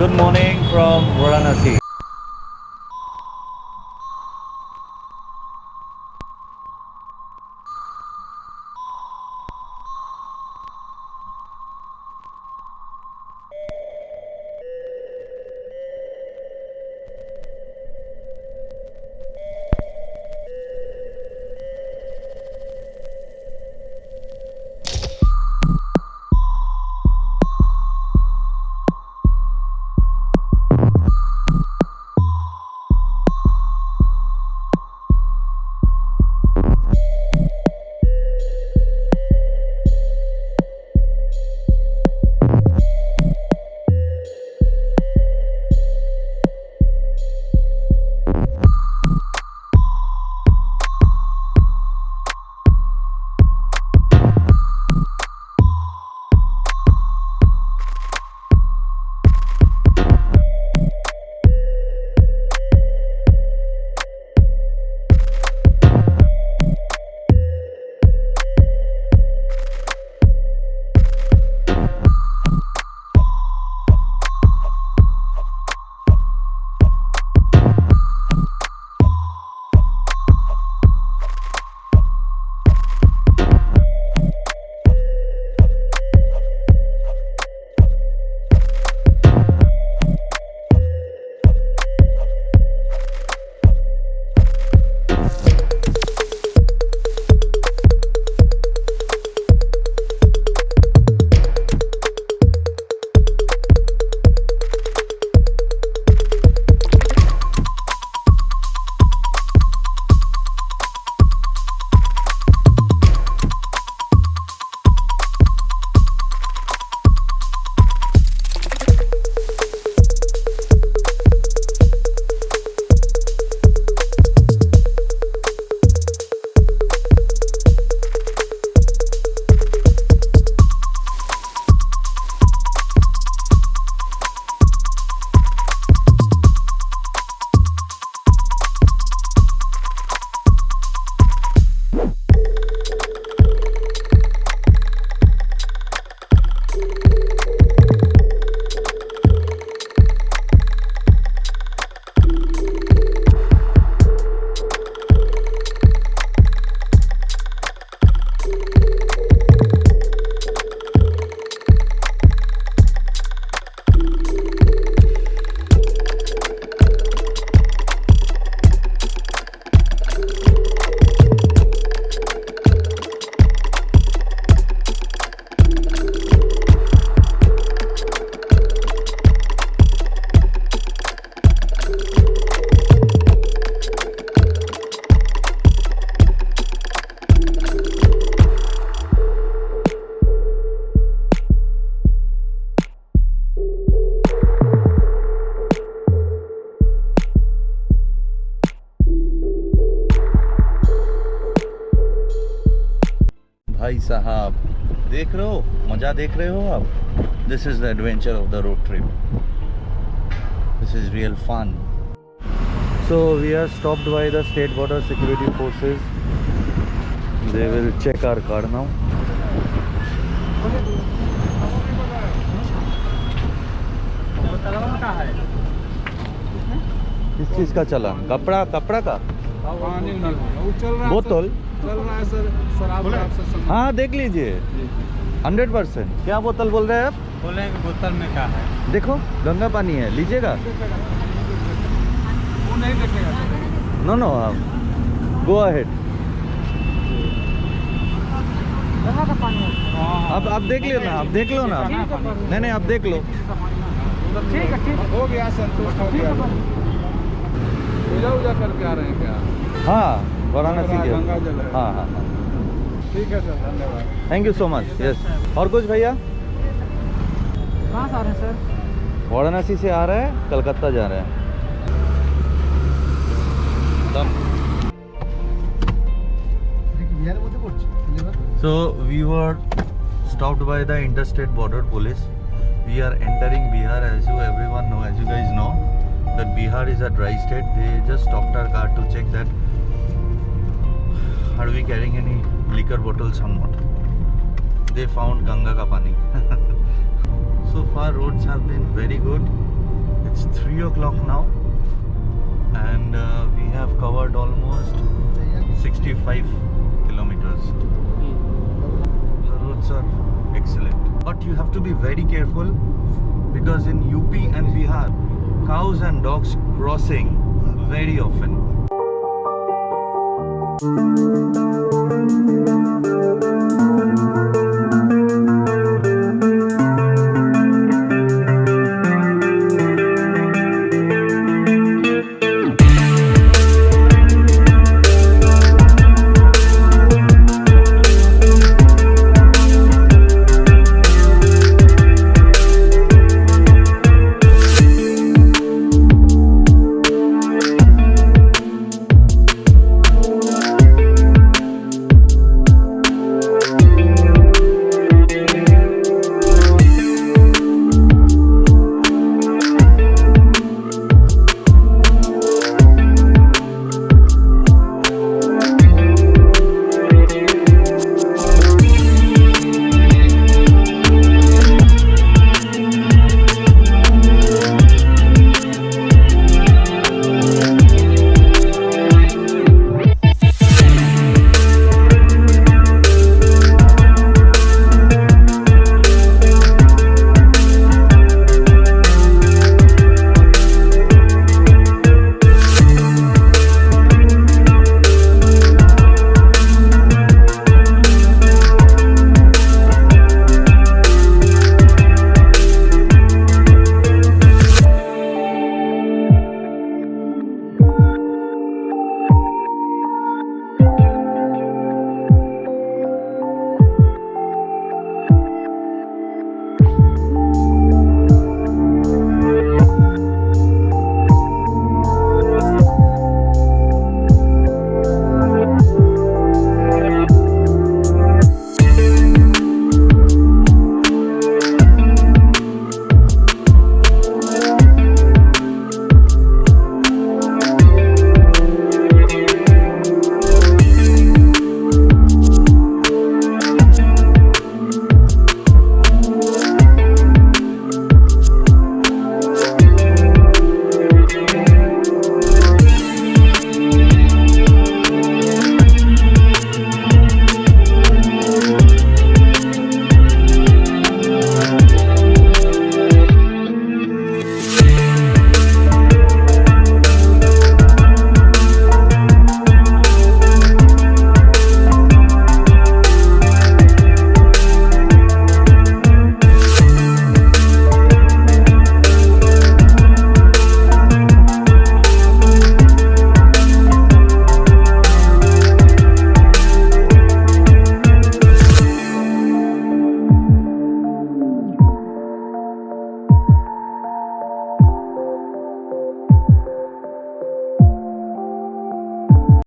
Good morning from Varanasi. भाई साहब देख रहे हो, मजा देख रहे हो आप. This is the adventure of the road trip. This is real fun. So we are stopped by the state border security forces. They will check our car now. किस चीज का चालान? कपड़ा का बोतल चल रहा है सर, शराब से संबंधित। हाँ देख लीजिए 100%. क्या बोतल बोल रहे हैं आप? बोले बोतल में क्या है? देखो गंगा पानी है, लीजिएगा. वो नहीं देखेगा। No no go ahead. आप देख लो ना, आप देख लो ना. नहीं आप देख लो. ठीक है, हो गया, संतुष्ट हो गया. पूजा करके आ रहे हैं क्या? हाँ वाराणसी के. गंगा जल है। हाँ. ठीक है सर, धन्यवाद. Thank you so much. Yes. और कुछ भैया? कहाँ से आ रहे हैं सर? वाराणसी से आ रहे हैं, कलकत्ता जा रहे हैं. So we were stopped by the interstate border police. We are entering Bihar, as you everyone know, as you guys know, that Bihar is a dry state. They just stopped our car to check that are we carrying any liquor bottles or not. They found Ganga ka pani. So far roads have been very good. 3 o'clock now, and we have covered almost 65 kilometers. The roads are excellent, but you have to be very careful because in UP and Bihar, cows and dogs crossing very often.